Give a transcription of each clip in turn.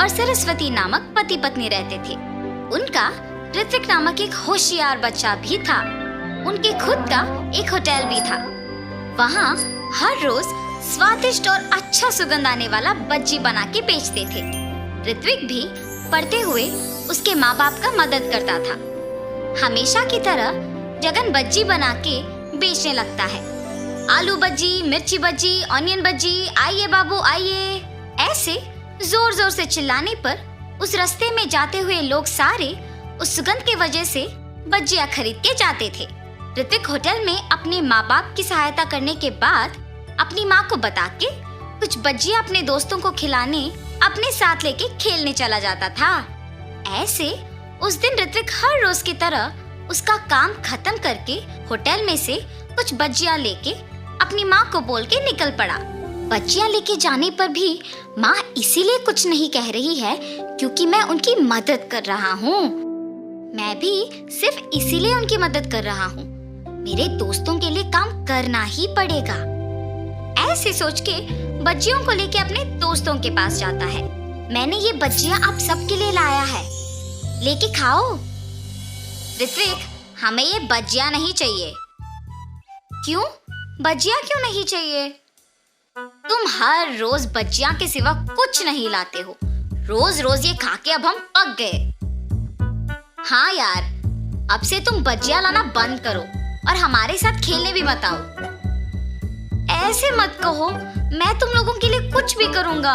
और सरस्वती नामक पति पत्नी रहते थे। उनका ऋत्विक नामक एक होशियार बच्चा भी था। उनके खुद का एक होटल भी था। वहाँ हर रोज स्वादिष्ट और अच्छा सुगंध आने वाला बज्जी बना के बेचते थे। ऋत्विक भी पढ़ते हुए उसके माँ बाप का मदद करता था। हमेशा की तरह जगन बज्जी बना के बेचने लगता है। आलू बज्जी, मिर्ची बज्जी, ऑनियन बज्जी, आइए बाबू आइए। ऐसे जोर जोर से चिल्लाने पर उस रास्ते में जाते हुए लोग सारे उस सुगंध की वजह से बज्जियां खरीद के जाते थे। ऋत्विक होटल में अपने माँ बाप की सहायता करने के बाद अपनी माँ को बता के कुछ बज्जियां अपने दोस्तों को खिलाने अपने साथ लेके खेलने चला जाता था। ऐसे उस दिन ऋत्विक हर रोज की तरह उसका काम खत्म करके होटल में से कुछ बज्जियां लेके अपनी माँ को बोल के निकल पड़ा। बज्जियां लेके जाने पर भी माँ इसीलिए कुछ नहीं कह रही है क्योंकि मैं उनकी मदद कर रहा हूँ। मैं भी सिर्फ इसीलिए उनकी मदद कर रहा हूँ। मेरे दोस्तों के लिए काम करना ही पड़ेगा। ऐसे सोच के बज्जियों को लेके अपने दोस्तों के पास जाता है। मैंने ये बज्जियां आप सबके लिए लाया है, लेके खाओ। ऋत्विक, हमें ये बज्जियां नहीं चाहिए। क्यों? बज्जियां क्यों नहीं चाहिए? तुम हर रोज बज्जियां के सिवा कुछ नहीं लाते हो। रोज रोज ये खा के अब हम पक गए। हाँ यार, अब से तुम बज्जियां लाना बंद करो और हमारे साथ खेलने भी मत आओ। ऐसे मत कहो, मैं तुम लोगों के लिए कुछ भी करूंगा।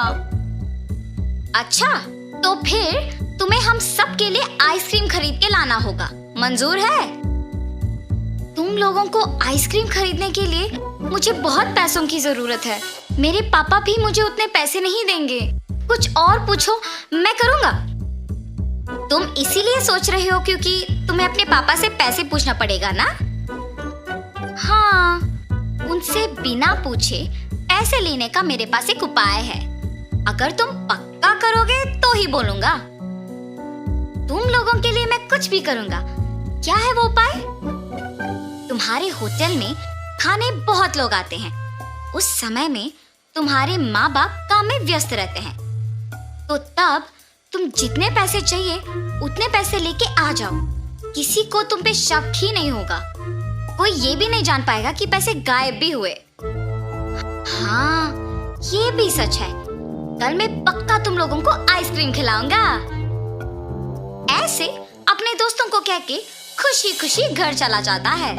अच्छा, तो फिर तुम्हें हम सब के लिए आइसक्रीम खरीद के लाना होगा। मंजूर है? तुम लोगों को आइसक्रीम खरीदने के लिए मुझे बहुत पैसों की जरूरत है। मेरे पापा भी मुझे उतने पैसे नहीं देंगे। कुछ और पूछो, मैं करूंगा। तुम इसीलिए सोच रहे हो क्योंकि तुम्हें अपने पापा से पैसे पूछना पड़ेगा ना? हाँ, उनसे बिना पूछे पैसे लेने का मेरे पास एक उपाय है। अगर तुम पक्का करोगे तो ही बोलूंगा। तुम लोगों के लिए मैं कुछ भी करूंगा। क्या है वो उपाय? तुम्हारे होटल में खाने बहुत लोग आते हैं। उस समय में तुम्हारे माँ बाप काम में व्यस्त रहते हैं, तो तब तुम जितने पैसे चाहिए उतने पैसे लेके आ जाओ। किसी को तुम पे शक ही नहीं होगा। कोई ये भी नहीं जान पाएगा कि पैसे गायब भी हुए। हाँ, ये भी सच है। कल मैं पक्का तुम लोगों को आइसक्रीम खिलाऊंगा। ऐसे अपने दोस्तों को कह के खुशी खुशी घर चला जाता है।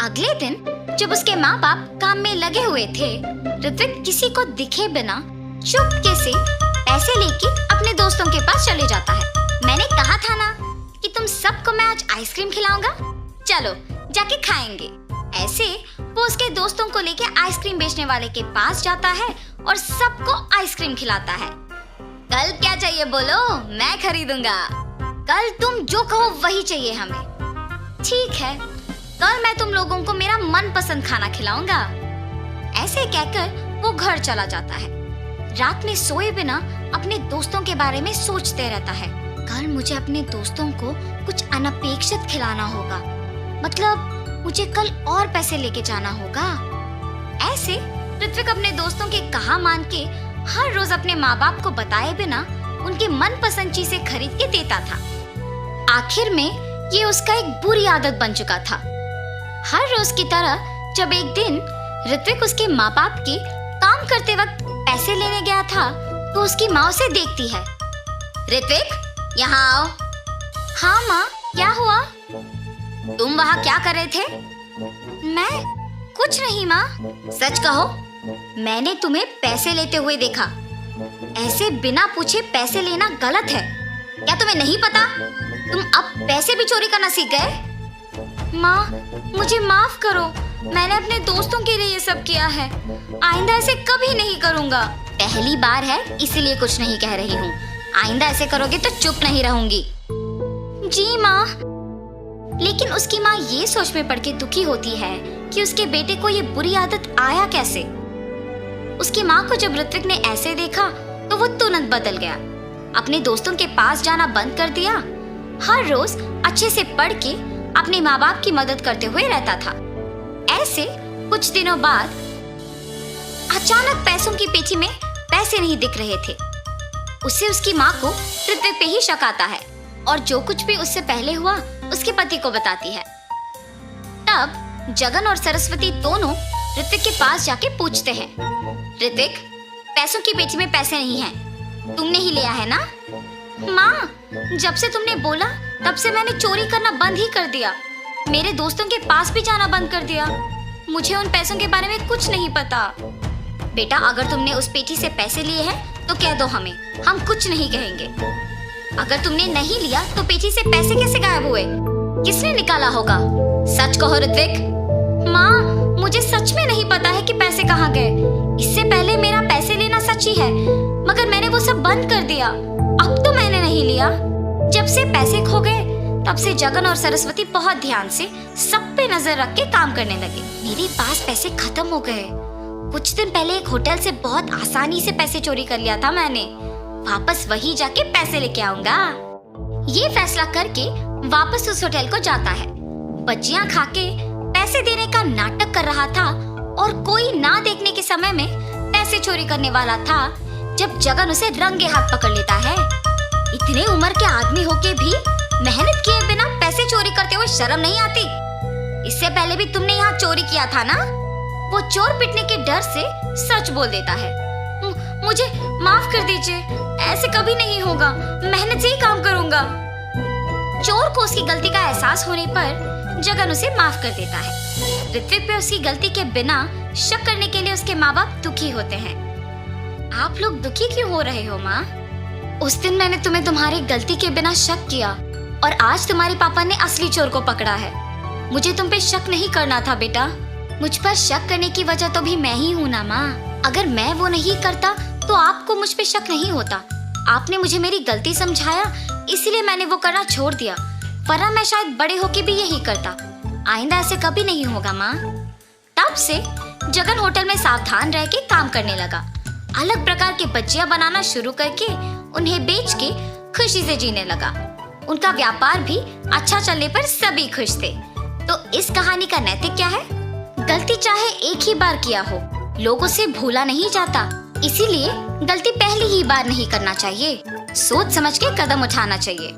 अगले दिन जब उसके माँ बाप काम में लगे हुए थे, ऋत्विक किसी को दिखे बिना चुपके से पैसे लेके अपने दोस्तों के पास चले जाता है। मैंने कहा था ना कि तुम सबको मैं आज आइसक्रीम खिलाऊंगा। चलो जाके खाएंगे। ऐसे वो उसके दोस्तों को लेके आइसक्रीम बेचने वाले के पास जाता है और सबको आइसक्रीम खिलाता है। कल क्या चाहिए बोलो, मैं खरीदूंगा। कल तुम जो कहो वही चाहिए हमें। ठीक है, कल मैं तुम लोगों को मेरा मनपसंद खाना खिलाऊंगा। ऐसे कहकर वो घर चला जाता है। रात में सोए बिना अपने दोस्तों के बारे में सोचते रहता है। कल मुझे अपने दोस्तों को कुछ अनपेक्षित खिलाना होगा। मतलब मुझे कल और पैसे लेके जाना होगा। ऐसे ऋत्विक अपने दोस्तों के कहा मान के हर रोज अपने माँ बाप को बताए बिना उनकी मनपसंद चीजें खरीद के देता था। आखिर में ये उसका एक बुरी आदत बन चुका था। हर रोज की तरह जब एक दिन ऋत्विक उसके माँ बाप के काम करते वक्त पैसे लेने गया था, तो उसकी माँ उसे देखती है। ऋत्विक, यहाँ आओ। हाँ माँ, क्या हुआ? तुम वहाँ क्या कर रहे थे? मैं कुछ नहीं माँ। सच कहो, मैंने तुम्हें पैसे लेते हुए देखा। ऐसे बिना पूछे पैसे लेना गलत है। क्या तुम्हें नहीं पता? तुम अब पैसे भी चोरी करना सीख गए। माँ, मुझे माफ करो। मैंने अपने दोस्तों के लिए ये सब किया है। आइंदा ऐसे कभी नहीं करूँगा। पहली बार है इसीलिए कुछ नहीं कह रही हूँ। आइंदा ऐसे करोगे तो चुप नहीं रहूंगी। जी माँ। लेकिन उसकी माँ ये सोच में पड़ के दुखी होती है कि उसके बेटे को ये बुरी आदत आया कैसे। उसकी माँ को जब ऋत्विक ने ऐसे देखा तो वो तुरंत बदल गया। अपने दोस्तों के पास जाना बंद कर दिया। हर रोज अच्छे से पढ़ के अपने माँ बाप की मदद करते हुए रहता था। ऐसे कुछ दिनों बाद अचानक पैसों की पेटी में पैसे नहीं दिख रहे थे। उससे उसकी माँ को ऋत्विक पे ही शक आता है और जो कुछ भी उससे पहले हुआ उसके पति को बताती है। तब जगन और सरस्वती दोनों ऋत्विक के पास जाके पूछते हैं, ऋत्विक, पैसों की पेटी में पैसे नहीं हैं, तुमने ही लिया है ना? माँ, जब से तुमने बोला तब से मैंने चोरी करना बंद ही कर दिया, मेरे दोस्तों के पास भी जाना बंद कर दिया, मुझे उन पैसों के बारे में कुछ नहीं पता। बेटा, अगर तुमने उस पेटी से पैसे लिए हैं तो कह दो हमें, हम कुछ नहीं कहेंगे। अगर तुमने नहीं लिया तो पेटी से पैसे कैसे गायब हुए? किसने निकाला होगा? सच कहो ऋत्विक। माँ, मुझे सच में नहीं पता है कि पैसे कहाँ गए। इससे पहले मेरा पैसे लेना सच ही है, मगर मैंने वो सब बंद कर दिया। अब तो मैंने नहीं लिया। जब से पैसे खो गए तब से जगन और सरस्वती बहुत ध्यान से सब पे नजर रख के काम करने लगे। मेरे पास पैसे खत्म हो गए। कुछ दिन पहले एक होटल से बहुत आसानी से पैसे चोरी कर लिया था मैंने। वापस वही जाके पैसे लेके आऊंगा। ये फैसला करके वापस उस होटल को जाता है। बच्चियां खाके पैसे देने का नाटक कर रहा था और कोई ना देखने के समय में पैसे चोरी करने वाला था जब जगन उसे रंगे हाथ पकड़ लेता है। इतने उम्र के आदमी होके भी मेहनत किए बिना पैसे चोरी करते हुए शर्म नहीं आती? इससे पहले भी तुमने यहाँ चोरी किया था ना? वो चोर पिटने के डर से सच बोल देता है। मुझे माफ कर दीजिए, ऐसे कभी नहीं होगा, मेहनत से ही काम करूंगा। चोर को उसकी गलती का एहसास होने पर जगन उसे माफ कर देता है। ऋत्विक पे उसकी गलती के बिना शक करने के लिए उसके माँ बाप दुखी होते हैं। आप लोग दुखी क्यों हो रहे हो माँ? उस दिन मैंने तुम्हें तुम्हारी गलती के बिना शक किया और आज तुम्हारे पापा ने असली चोर को पकड़ा है। मुझे तुम पे शक नहीं करना था बेटा। मुझ पर शक करने की वजह तो भी मैं ही हूँ ना माँ। अगर मैं वो नहीं करता तो आपको मुझ पे शक नहीं होता। आपने मुझे मेरी गलती समझाया, इसलिए मैंने वो करना छोड़ दिया, वरना मैं शायद बड़े होके भी यही करता। आइंदा ऐसे कभी नहीं होगा माँ। तब से जगन होटल में सावधान रह के काम करने लगा। अलग प्रकार के बच्चियां बनाना शुरू करके उन्हें बेच के खुशी से जीने लगा। उनका व्यापार भी अच्छा चलने पर सभी खुश थे। तो इस कहानी का नैतिक क्या है? गलती चाहे एक ही बार किया हो, लोगों से भूला नहीं जाता। इसीलिए गलती पहली ही बार नहीं करना चाहिए, सोच समझ के कदम उठाना चाहिए।